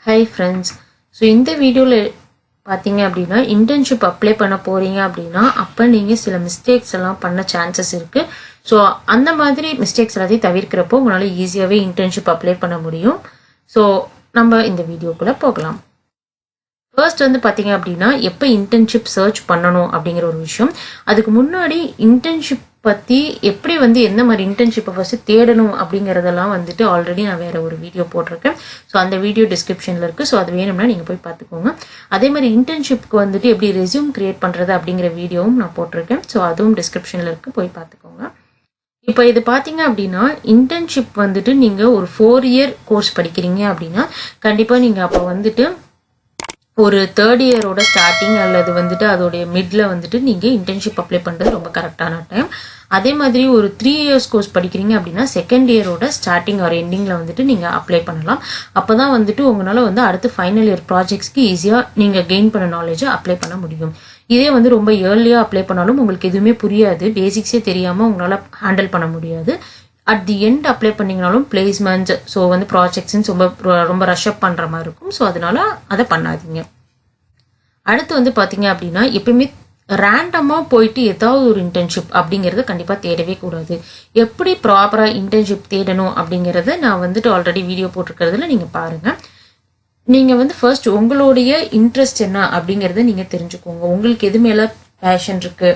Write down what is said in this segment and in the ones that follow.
Hi friends. So இந்த வீடியோல பாத்தீங்க அப்படினா internship அப்ளை பண்ண போறீங்க அப்படினா அப்ப நீங்க சில மிஸ்டேக்ஸ் எல்லாம் பண்ண சான்சஸ் இருக்கு. சோ அந்த மாதிரி மிஸ்டேக்ஸ் எல்லாத்தையும் தவிர்க்கறப்போ உங்களால ஈஸியாவே internship அப்ளை பண்ண முடியும். சோ நம்ம இந்த வீடியோக்குள்ள போகலாம். ஃபர்ஸ்ட் வந்து பாத்தீங்க அப்படினா எப்ப internship சர்ச் பண்ணனும் அப்படிங்கற ஒரு விஷயம். அதுக்கு முன்னாடி internship பத்தி எப்படி வந்து என்ன மாதிரி internship ஃபர்ஸ்ட் தேடணும் அப்படிங்கறதெல்லாம் வந்துட்டு ஆல்ரெடி நான் வேற ஒரு வீடியோ போட்டுருக்கேன். சோ அந்த வீடியோ டிஸ்கிரிப்ஷன்ல இருக்கு. சோ அது வேணும்னா நீங்க போய் பாத்துக்கோங்க. அதே மாதிரி internshipக்கு வந்துட்டு எப்படி ரெஸ்யூம் கிரியேட் பண்றது அப்படிங்கற வீடியோவும் நான் போட்டுருக்கேன். சோ அதுவும் டிஸ்கிரிப்ஷன்ல இருக்கு, போய் பாத்துக்கோங்க. இப்போ இது பாத்தீங்க அப்படினா internship வந்துட்டு நீங்க ஒரு 4 இயர் கோர்ஸ் படிக்கிறீங்க அப்படினா கண்டிப்பா நீங்க அப்ப வந்துட்டு ஒரு 3rd இயரோட ஸ்டார்டிங் அல்லது வந்துட்டு அதோட மிட்ல வந்துட்டு நீங்க internship அப்ளை பண்றது ரொம்ப கரெக்டான டைம். அதே மாதிரி ஒரு 3 இயர்ஸ் கோர்ஸ் படிக்கிறீங்க அப்படினா 2nd இயரோட ஸ்டார்டிங் ஆர் எண்டிங்ல வந்துட்டு நீங்க அப்ளை பண்ணலாம். அப்பதான் வந்துட்டு உங்களால வந்து அடுத்து ஃபைனல் இயர் ப்ராஜெக்ட்ஸ்க்கு ஈஸியா நீங்க கெயின் பண்ண நாலேஜ் அப்ளை பண்ண முடியும். இதே வந்து ரொம்ப ஏர்லியா அப்ளை பண்ணாலும் உங்களுக்கு எதுவுமே புரியாது, பேசிக்ஸே தெரியாம உங்களால ஹேண்டில் பண்ண முடியாது. அட் தி எண்ட் அப்ளை பண்ணீங்கனாலும் பிளேஸ்மெண்ட் ஸோ வந்து ப்ராஜெக்ட்ஸ் ரொம்ப ரஷ் அப் பண்ற மாதிரி இருக்கும். ஸோ அதனால அதை பண்ணாதீங்க. அடுத்து வந்து பாத்தீங்க அப்படின்னா எப்பயுமே ரேண்டமா போயிட்டு ஏதாவது ஒரு இன்டர்ன்ஷிப் அப்படிங்கறத கண்டிப்பா தேடவே கூடாது. எப்படி ப்ராப்பரா இன்டர்ன்ஷிப் தேடணும் அப்படிங்கறத நான் வந்துட்டு ஆல்ரெடி வீடியோ போட்டிருக்கிறதுல நீங்க பாருங்க. நீங்க வந்து ஃபர்ஸ்ட் உங்களுடைய இன்ட்ரெஸ்ட் என்ன அப்படிங்கறத நீங்க தெரிஞ்சுக்கோங்க. உங்களுக்கு எது மேல பேஷன் இருக்கு,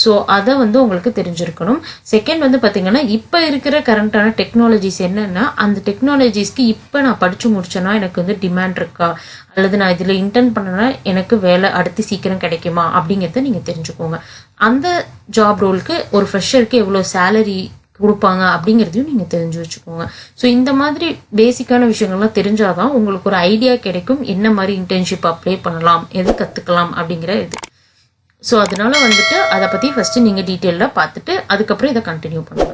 ஸோ அதை வந்து உங்களுக்கு தெரிஞ்சிருக்கணும். செகண்ட் வந்து பாத்தீங்கன்னா இப்ப இருக்கிற கரண்டான டெக்னாலஜிஸ் என்னன்னா அந்த டெக்னாலஜிஸ்க்கு இப்ப நான் படிச்சு முடிச்சேன்னா எனக்கு வந்து டிமாண்ட் இருக்கா, அல்லது நான் இதுல இன்டர்ன் பண்ணனா எனக்கு வேலை அடுத்து சீக்கிரம் கிடைக்குமா அப்படிங்கறத நீங்க தெரிஞ்சுக்கோங்க. அந்த ஜாப் ரோலுக்கு ஒரு ஃப்ரெஷருக்கு எவ்வளவு சேலரி கொடுப்பாங்க அப்படிங்கறதையும் நீங்க தெரிஞ்சு வச்சுக்கோங்க. ஸோ இந்த மாதிரி பேசிக்கான விஷயங்கள்லாம் தெரிஞ்சாதான் உங்களுக்கு ஒரு ஐடியா கிடைக்கும் என்ன மாதிரி இன்டர்ன்ஷிப் அப்ளை பண்ணலாம், எது கத்துக்கலாம் அப்படிங்கிற இது. ஸோ அதனால வந்துட்டு அதை பத்தி ஃபர்ஸ்ட் நீங்க டீட்டெயிலா பார்த்துட்டு அதுக்கப்புறம் இதை கண்டினியூ பண்ணுங்க.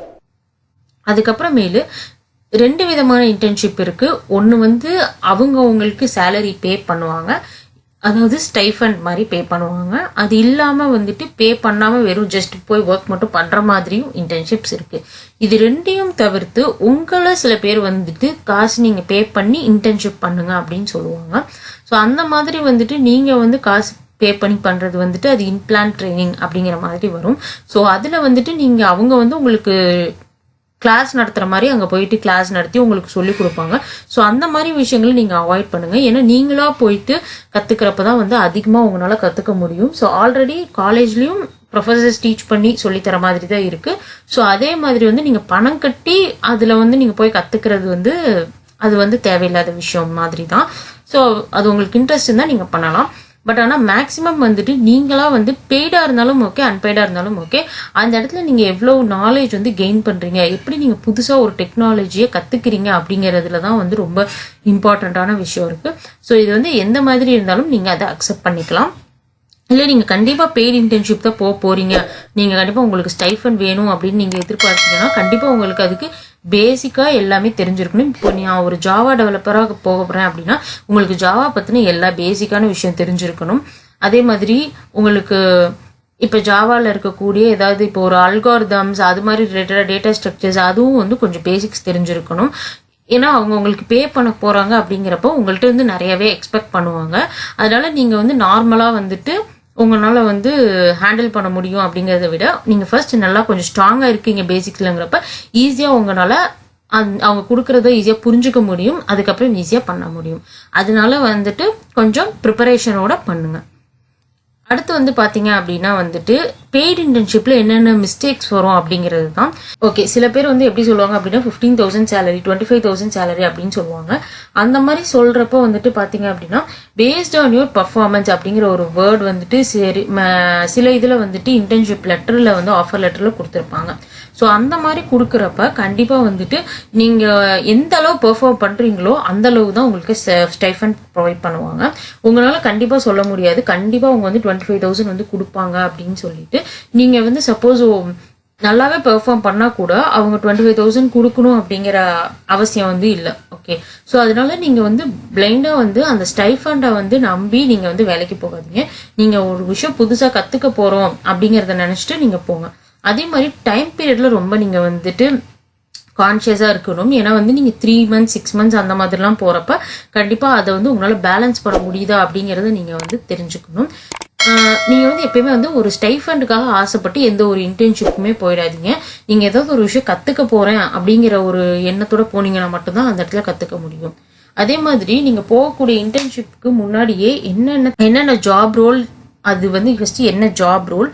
அதுக்கப்புறமேலு 2 விதமான இன்டர்ன்ஷிப் இருக்கு. ஒன்னு வந்து அவங்க உங்களுக்கு சேலரி பே பண்ணுவாங்க, அதாவது ஸ்டைஃபண்ட் மாதிரி பே பண்ணுவாங்க. அது இல்லாம வந்துட்டு பே பண்ணாம வெறும் ஜஸ்ட் போய் ஒர்க் மட்டும் பண்ற மாதிரியும் இன்டர்ன்ஷிப்ஸ் இருக்கு. இது ரெண்டையும் தவிர்த்து உங்களை சில பேர் வந்துட்டு காசு நீங்க பே பண்ணி இன்டர்ன்ஷிப் பண்ணுங்க அப்படின்னு சொல்லுவாங்க. ஸோ அந்த மாதிரி வந்துட்டு நீங்க வந்து காசு பே பண்ணி பண்றது வந்துட்டு அது இன்பிளான் ட்ரைனிங் அப்படிங்கிற மாதிரி வரும். ஸோ அதுல வந்துட்டு நீங்க அவங்க வந்து உங்களுக்கு கிளாஸ் நடத்துற மாதிரி அங்க போயிட்டு கிளாஸ் நடத்தி உங்களுக்கு சொல்லி கொடுப்பாங்க. ஸோ அந்த மாதிரி விஷயங்களை நீங்க அவாய்ட் பண்ணுங்க. ஏன்னா நீங்களா போயிட்டு கத்துக்கிறப்பதான் வந்து அதிகமா உங்களால கத்துக்க முடியும். ஸோ ஆல்ரெடி காலேஜ்லயும் ப்ரொஃபசர்ஸ் டீச் பண்ணி சொல்லி தர மாதிரி தான் இருக்கு. ஸோ அதே மாதிரி வந்து நீங்க பணம் கட்டி அதுல வந்து நீங்க போய் கத்துக்கிறது வந்து அது வந்து தேவையில்லாத விஷயம் மாதிரி தான். ஸோ அது உங்களுக்கு இன்ட்ரெஸ்ட் இருந்தா நீங்க பண்ணலாம். பட் ஆனா மேக்சிமம் வந்துட்டு நீங்களா வந்து பெய்டா இருந்தாலும் ஓகே, அன்பெய்டா இருந்தாலும் ஓகே, அந்த இடத்துல நீங்க எவ்வளவு நாலேஜ் வந்து கெயின் பண்றீங்க, எப்படி நீங்க புதுசா ஒரு டெக்னாலஜியை கத்துக்கிறீங்க அப்படிங்கறதுலதான் வந்து ரொம்ப இம்பார்ட்டன்டான விஷயம் இருக்கு. ஸோ இது வந்து எந்த மாதிரி இருந்தாலும் நீங்க அதை அக்செப்ட் பண்ணிக்கலாம். இல்ல நீங்க கண்டிப்பா பெய்ட் இன்டர்ன்ஷிப் தான் போறீங்க, நீங்க கண்டிப்பா உங்களுக்கு ஸ்டைஃபண்ட் வேணும் அப்படின்னு நீங்க எதிர்பார்த்தீங்கன்னா கண்டிப்பா உங்களுக்கு அதுக்கு பேசிக்கா எல்லாமே தெரிஞ்சிருக்கணும். இப்போ நான் ஒரு ஜாவா டெவலப்பராக போக போறேன் அப்படின்னா உங்களுக்கு ஜாவா பத்தின எல்லா பேசிக்கான விஷயம் தெரிஞ்சிருக்கணும். அதே மாதிரி உங்களுக்கு இப்ப ஜாவால இருக்கக்கூடிய ஏதாவது இப்போ ஒரு அல்காரிதம்ஸ் அது மாதிரி ரிலேட்டட் டேட்டா ஸ்ட்ரக்சர்ஸ் அதுவும் வந்து கொஞ்சம் பேசிக்ஸ் தெரிஞ்சிருக்கணும். ஏன்னா அவங்க உங்களுக்கு பே பண்ண போறாங்க அப்படிங்கிறப்போ உங்கள்ட்ட வந்து நிறையவே எக்ஸ்பெக்ட் பண்ணுவாங்க. அதனால நீங்க வந்து நார்மலா வந்துட்டு உங்களால வந்து ஹேண்டில் பண்ண முடியும் அப்படிங்கறத விட நீங்க ஃபர்ஸ்ட் நல்லா கொஞ்சம் ஸ்ட்ராங்கா இருக்கீங்க பேசிக்ஸ்லங்கிறப்ப ஈஸியா உங்களால அவங்க கொடுக்கறத ஈஸியா புரிஞ்சுக்க முடியும், அதுக்கப்புறம் ஈஸியா பண்ண முடியும். அதனால வந்துட்டு கொஞ்சம் ப்ரிப்பரேஷனோட பண்ணுங்க. அடுத்து வந்து பாத்தீங்க அப்படின்னா வந்துட்டு பெய்டு இன்டர்ன்ஷிப்ல என்னென்ன மிஸ்டேக்ஸ் வரும் அப்படிங்கிறது தான். ஓகே, சில பேர் வந்து எப்படி சொல்லுவாங்க அப்படின்னா 15,000 சேலரி 25,000 சேலரி அப்படின்னு சொல்லுவாங்க. அந்த மாதிரி சொல்றப்போ வந்துட்டு பாத்தீங்க அப்படின்னா பேஸ்ட் ஆன் யுவர் பர்ஃபார்மன்ஸ் அப்படிங்கிற ஒரு வேர்ட் வந்துட்டு சரி சில இதுல வந்துட்டு இன்டர்ன்ஷிப் லெட்டர்ல வந்து ஆஃபர் லெட்டர்ல கொடுத்துருப்பாங்க. ஸோ அந்த மாதிரி கொடுக்குறப்ப கண்டிப்பா வந்துட்டு நீங்க எந்த அளவு பெர்ஃபார்ம் பண்றீங்களோ அந்த அளவு தான் உங்களுக்கு ஸ்டைஃபண்ட் ப்ரொவைட் பண்ணுவாங்க. உங்களால கண்டிப்பா சொல்ல முடியாது கண்டிப்பா அவங்க வந்து 25,000 வந்து கொடுப்பாங்க அப்படின்னு சொல்லிட்டு. நீங்க வந்து சப்போஸ் நல்லாவே பெர்ஃபார்ம் பண்ணா கூட அவங்க 25,000 கொடுக்கணும் அப்படிங்கிற அவசியம் வந்து இல்லை. ஓகே, ஸோ அதனால நீங்க வந்து பிளைண்டா வந்து அந்த ஸ்டைஃபண்டை வந்து நம்பி நீங்க வந்து வேலைக்கு போகாதீங்க. நீங்க ஒரு விஷயம் புதுசா கத்துக்க போறோம் அப்படிங்கறத நினைச்சிட்டு நீங்க போங்க. அதே மாதிரி டைம் பீரியட்ல ரொம்ப நீங்க வந்துட்டு கான்ஷியஸாக இருக்கணும். ஏன்னா வந்து நீங்கள் 3 months 6 months அந்த மாதிரிலாம் போகிறப்ப கண்டிப்பாக அதை வந்து உங்களால் பேலன்ஸ் பண்ண முடியுதா அப்படிங்கிறத நீங்கள் வந்து தெரிஞ்சுக்கணும். நீங்கள் வந்து எப்பயுமே வந்து ஒரு ஸ்டைஃபண்டுக்காக ஆசைப்பட்டு எந்த ஒரு இன்டர்ன்ஷிப்புமே போயிடாதீங்க. நீங்கள் ஏதாவது ஒரு விஷயம் கற்றுக்க போகிறேன் அப்படிங்கிற ஒரு எண்ணத்தோட போனீங்கன்னா மட்டும்தான் அந்த இடத்துல கற்றுக்க முடியும். அதே மாதிரி நீங்கள் போகக்கூடிய இன்டர்ன்ஷிப்புக்கு முன்னாடியே என்னென்ன ஜாப் ரோல், அது வந்து ஃபஸ்ட்டு என்ன ஜாப் ரோல்,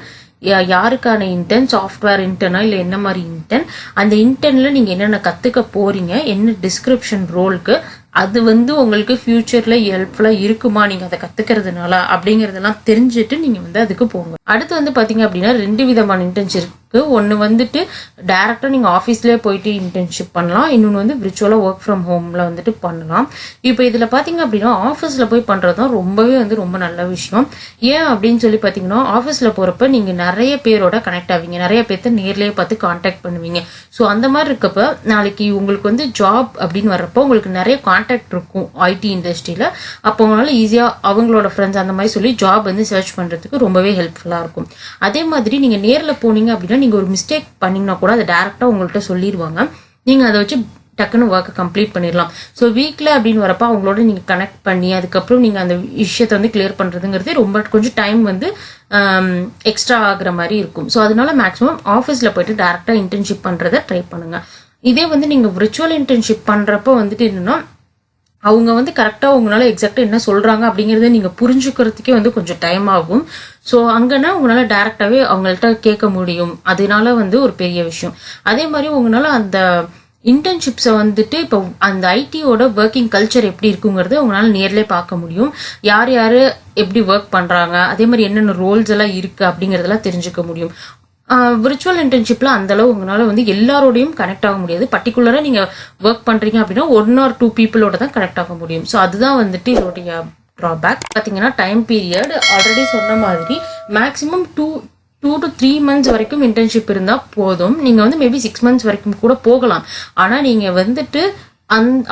யாருக்கான இன்டர்ன், சாஃப்ட்வேர் இன்டர்னா இல்லை என்ன மாதிரி இன்டர்ன், அந்த இன்டர்ன்ல நீங்க என்னென்ன கத்துக்க போறீங்க, என்ன டிஸ்கிரிப்ஷன் ரோலுக்கு, அது வந்து உங்களுக்கு ஃபியூச்சர்ல ஹெல்ப்ஃபுல்லா இருக்குமா நீங்க அதை கத்துக்கிறதுனால அப்படிங்கறதெல்லாம் தெரிஞ்சுட்டு நீங்க வந்து அதுக்கு போங்க. அடுத்து வந்து பாத்தீங்க அப்படின்னா 2 விதமான இன்டர்ன்ஷிப் இருக்கு. ஒன்னு வந்துட்டு டைரக்டா நீங்க ஆஃபீஸ்லயே போயிட்டு இன்டர்ன்ஷிப் பண்ணலாம். இன்னொன்னு வந்து விர்ச்சுவலா ஒர்க் ஃப்ரம் ஹோம்ல வந்துட்டு பண்ணலாம். இப்போ இதுல பாத்தீங்க அப்படின்னா ஆஃபீஸ்ல போய் பண்றதுதான் ரொம்பவே வந்து ரொம்ப நல்ல விஷயம். ஏன் அப்படின்னு சொல்லி பாத்தீங்கன்னா ஆஃபீஸ்ல போறப்ப நீங்க நிறைய பேரோட கனெக்ட் ஆவீங்க, நிறைய பேர்த்த நேர்லயே பார்த்து கான்டாக்ட் பண்ணுவீங்க. ஸோ அந்த மாதிரி இருக்கப்ப நாளைக்கு உங்களுக்கு வந்து ஜாப் அப்படின்னு வர்றப்போ உங்களுக்கு நிறைய கான்டாக்ட் இருக்கும் ஐடி இண்டஸ்ட்ரியில. அப்போ உங்களால ஈஸியா அவங்களோட ஃப்ரெண்ட்ஸ் அந்த மாதிரி சொல்லி ஜாப் வந்து சர்ச் பண்றதுக்கு ரொம்பவே ஹெல்ப்ஃபுல்லா இருக்கும். அதே மாதிரி நீங்க நேர்ல போனீங்க அப்படின்னா நீங்க ஒரு மிஸ்டேக் பண்ணீங்கன்னா கூட அதை டைரக்டா உங்கள்கிட்ட சொல்லிடுவாங்க. நீங்க அதை வச்சு டக்குன்னு ஒர்க்கை கம்ப்ளீட் பண்ணிடலாம். ஸோ வீக்ல அப்படின்னு வரப்ப அவங்களோட நீங்க கனெக்ட் பண்ணி அதுக்கப்புறம் நீங்க அந்த விஷயத்தை வந்து கிளியர் பண்றதுங்கிறது ரொம்ப கொஞ்சம் டைம் வந்து எக்ஸ்ட்ரா ஆகுற மாதிரி இருக்கும். ஸோ அதனால மேக்ஸிமம் ஆஃபீஸ்ல போயிட்டு டைரக்டா இன்டர்ன்ஷிப் பண்றதை ட்ரை பண்ணுங்க. இதே வந்து நீங்க விர்ச்சுவல் இன்டர்ன்ஷிப் பண்றப்ப வந்துட்டு என்னன்னா அவங்க வந்து கரெக்டா உங்களால எக்ஸாக்டா என்ன சொல்றாங்க அப்படிங்கறத நீங்க புரிஞ்சுக்கிறதுக்கே வந்து கொஞ்சம் டைம் ஆகும். ஸோ அங்கன்னா உங்களால டைரக்டாவே அவங்கள்ட்ட கேட்க முடியும். அதனால வந்து ஒரு பெரிய விஷயம். அதே மாதிரி உங்களால அந்த இன்டர்ன்ஷிப்ஸை வந்துட்டு இப்போ அந்த ஐடியோட ஒர்க்கிங் கல்ச்சர் எப்படி இருக்குங்கிறது உங்களால நேர்லயே பார்க்க முடியும். யார் யாரு எப்படி ஒர்க் பண்றாங்க, அதே மாதிரி என்னென்ன ரோல்ஸ் எல்லாம் இருக்கு அப்படிங்கறதெல்லாம் தெரிஞ்சுக்க முடியும். விர்ச்சுவல் இன்டர்ன்ஷிப்ல அந்த அளவு உங்களால வந்து எல்லாரோடையும் கனெக்ட் ஆக முடியாது. பர்டிகுலரா நீங்க ஒர்க் பண்றீங்க அப்படின்னா 1 or 2 பீப்புளோட தான் கனெக்ட் ஆக முடியும். ஸோ அதுதான் வந்துட்டு இதோடைய ட்ராபேக். பாத்தீங்கன்னா டைம் பீரியட் ஆல்ரெடி சொன்ன மாதிரி மேக்ஸிமம் 2 to 3 months வரைக்கும் இன்டர்ன்ஷிப் இருந்தா போதும். நீங்க வந்து மேபி 6 months வரைக்கும் கூட போகலாம். ஆனா நீங்க வந்துட்டு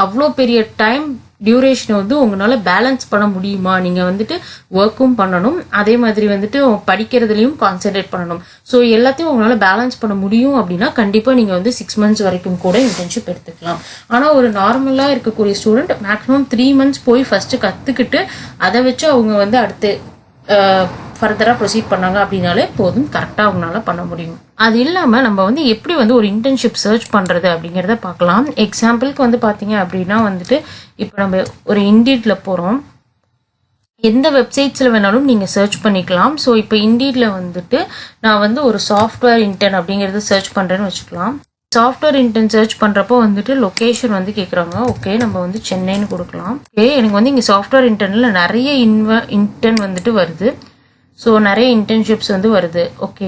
அவ்வளோ பெரிய டைம் டியூரேஷனை வந்து உங்களால பேலன்ஸ் பண்ண முடியுமா? நீங்க வந்துட்டு ஒர்க்கும் பண்ணணும், அதே மாதிரி வந்துட்டு படிக்கிறதுலயும் கான்சென்ட்ரேட் பண்ணணும். ஸோ எல்லாத்தையும் உங்களால பேலன்ஸ் பண்ண முடியும் அப்படின்னா கண்டிப்பா நீங்க வந்து 6 months வரைக்கும் கூட இன்டர்ன்ஷிப் எடுத்துக்கலாம். ஆனா ஒரு நார்மலா இருக்கக்கூடிய ஸ்டூடெண்ட் மேக்ஸிமம் 3 months போய் ஃபர்ஸ்ட் கத்துக்கிட்டு அதை வச்சு அவங்க வந்து அடுத்து ஃபர்தரா ப்ரொசீட் பண்ணாங்க அப்படின்னாலே போதும், கரெக்டா அவங்களால பண்ண முடியும். அது இல்லாம நம்ம வந்து எப்படி வந்து ஒரு இன்டர்ன்ஷிப் சர்ச் பண்றது அப்படிங்கறத பார்க்கலாம். எக்ஸாம்பிளுக்கு வந்து பாத்தீங்க அப்படின்னா வந்துட்டு இப்போ நம்ம ஒரு இண்டீட்ல போறோம், எந்த வெப்சைட்ஸ்ல வேணாலும் நீங்க சர்ச் பண்ணிக்கலாம். ஸோ இப்போ இண்டீட்ல வந்துட்டு நான் வந்து ஒரு சாஃப்ட்வேர் இன்டர்ன் அப்படிங்கறத சர்ச் பண்றேன்னு வச்சுக்கலாம். சாஃப்ட்வேர் இன்டர்ன் சர்ச் பண்றப்போ வந்துட்டு லொகேஷன் வந்து கேக்குறாங்க. ஓகே, நம்ம வந்து சென்னைன்னு கொடுக்கலாம். ஓகே, எனக்கு வந்து இங்க சாஃப்ட்வேர் இன்டர்ன்ல நிறைய இன்டர்ன் வந்துட்டு வருது. ஸோ நிறைய இன்டர்ன்ஷிப்ஸ் வந்து வருது. ஓகே,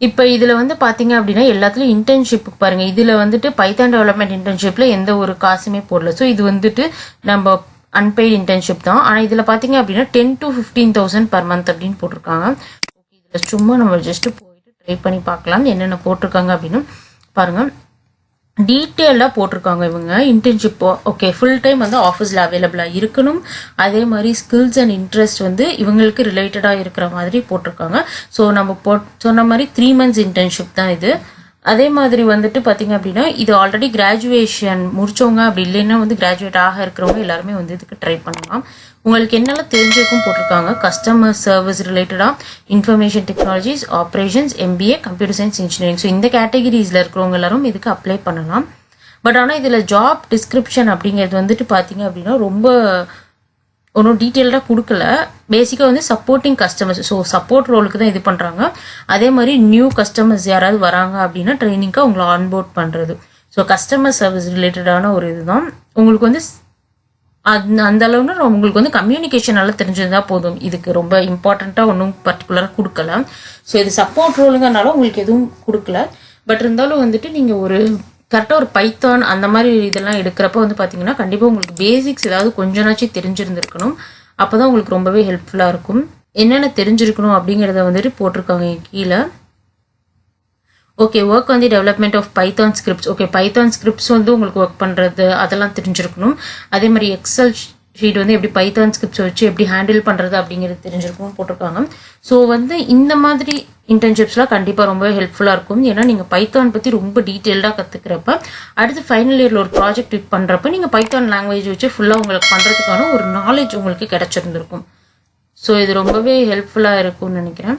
இப்போ இதுல வந்து பாத்தீங்க அப்படின்னா எல்லாத்துலயும் இன்டர்ன்ஷிப் பாருங்க. இதுல வந்துட்டு பைத்தான் டெவலப்மெண்ட் இன்டர்ன்ஷிப்ல எந்த ஒரு காசுமே போடல. ஸோ இது வந்துட்டு நம்ம அன்பெய்ட் இன்டர்ன்ஷிப் தான். ஆனா இதுல பாத்தீங்க அப்படின்னா 10 to 15,000 per month அப்படின்னு போட்டிருக்காங்க. இதுல சும்மா நம்ம ஜஸ்ட் போயிட்டு ட்ரை பண்ணி பார்க்கலாம் என்னென்ன போட்டிருக்காங்க அப்படின்னு பாருங்க. டீட்டெயிலாக போட்டிருக்காங்க இவங்க இன்டர்ன்ஷிப். ஓகே, ஃபுல் டைம் வந்து ஆஃபீஸில் அவைலபிளாக இருக்கணும். அதே மாதிரி ஸ்கில்ஸ் அண்ட் இன்ட்ரெஸ்ட் வந்து இவங்களுக்கு ரிலேட்டடாக இருக்கிற மாதிரி போட்டிருக்காங்க. ஸோ நம்ம சொன்ன மாதிரி 3 months இன்டர்ன்ஷிப் தான் இது. அதே மாதிரி வந்துட்டு பார்த்தீங்க அப்படின்னா இது ஆல்ரெடி கிராஜுவேஷன் முடிச்சவங்க அப்படி இல்லைன்னா வந்து கிராஜுவேட் ஆக இருக்கிறவங்க எல்லாருமே வந்து இதுக்கு ட்ரை பண்ணலாம். உங்களுக்கு என்னெல்லாம் தெரிஞ்சிருக்கும் போட்டிருக்காங்க. கஸ்டமர் சர்வீஸ் ரிலேட்டடா, information technologies, operations, MBA, computer science, engineering. So இந்த கேட்டகரிஸ்ல இருக்கிறவங்க எல்லாரும் இதுக்கு அப்ளை பண்ணலாம். பட் ஆனால் இதில் ஜாப் டிஸ்கிரிப்ஷன் அப்படிங்கிறது வந்துட்டு பார்த்தீங்க அப்படின்னா ரொம்ப ஒன்றும் டீட்டெயில்டாக கொடுக்கல. பேசிக்காக வந்து சப்போர்ட்டிங் கஸ்டமர்ஸ், ஸோ சப்போர்ட் ரோலுக்கு தான் இது பண்ணுறாங்க. அதே மாதிரி நியூ கஸ்டமர்ஸ் யாராவது வராங்க அப்படின்னா ட்ரைனிங்காக உங்களை ஆன்போர்ட் பண்ணுறது. ஸோ கஸ்டமர் சர்வீஸ் ரிலேட்டடான ஒரு இதுதான். உங்களுக்கு வந்து அந்த அளவுன்னு உங்களுக்கு வந்து கம்யூனிகேஷன் நல்லா தெரிஞ்சிருந்தா போதும். இதுக்கு ரொம்ப இம்பார்ட்டண்ட்டாக ஒன்றும் பர்டிகுலராக கொடுக்கல. ஸோ இது சப்போர்ட் ரோலுங்கனால உங்களுக்கு எதுவும் கொடுக்கல. பட் இருந்தாலும் வந்துட்டு நீங்கள் ஒரு கரெக்டாக ஒரு பைத்தான் அந்த மாதிரி இதெல்லாம் எடுக்கிறப்ப வந்து பார்த்தீங்கன்னா கண்டிப்பாக உங்களுக்கு பேசிக்ஸ் ஏதாவது கொஞ்சனாச்சும் தெரிஞ்சிருந்துருக்கணும். அப்போ தான் உங்களுக்கு ரொம்பவே ஹெல்ப்ஃபுல்லாக இருக்கும். என்னென்ன தெரிஞ்சிருக்கணும் அப்படிங்கிறத வந்துட்டு போட்டிருக்காங்க கீழே. ஓகே, ஒர்க் வந்து development of Python scripts. Okay, Python scripts வந்து உங்களுக்கு ஒர்க் பண்ணுறது அதெல்லாம் தெரிஞ்சிருக்கணும். அதே மாதிரி எக்ஸல் ஷீட் வந்து எப்படி பைத்தான் ஸ்கிரிப்ட்ஸ் வச்சு எப்படி ஹேண்டில் பண்ணுறது அப்படிங்கிறது தெரிஞ்சிருக்கும் போட்டிருக்காங்க. ஸோ வந்து இந்த மாதிரி இன்டர்ன்ஷிப்ஸ்லாம் கண்டிப்பாக ரொம்ப ஹெல்ப்ஃபுல்லாக இருக்கும். ஏன்னா நீங்கள் பைத்தான் பற்றி ரொம்ப டீட்டெயில்டாக கற்றுக்கிறப்ப அடுத்து ஃபைனல் இயரில் ஒரு ப்ராஜெக்ட் பண்ணுறப்ப நீங்கள் பைத்தான் லாங்குவேஜ் வச்சு ஃபுல்லாக உங்களுக்கு பண்ணுறதுக்கான ஒரு நாலேஜ் உங்களுக்கு கிடைச்சிருந்துருக்கும். ஸோ இது ரொம்பவே ஹெல்ப்ஃபுல்லாக இருக்கும்னு நினைக்கிறேன்.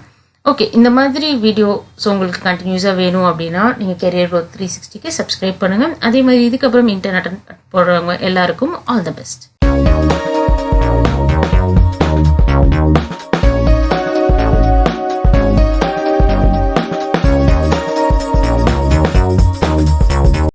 ஓகே, இந்த மாதிரி வீடியோஸ் உங்களுக்கு கண்டினியூஸாக வேணும் அப்படின்னா நீங்கள் கெரியர் க்ரோத் 360க்கு சப்ஸ்கிரைப் பண்ணுங்கள். அதே மாதிரி இதுக்கப்புறம் இன்டர்நெட் போடுறவங்க எல்லாருக்கும் ஆல் த பெஸ்ட்.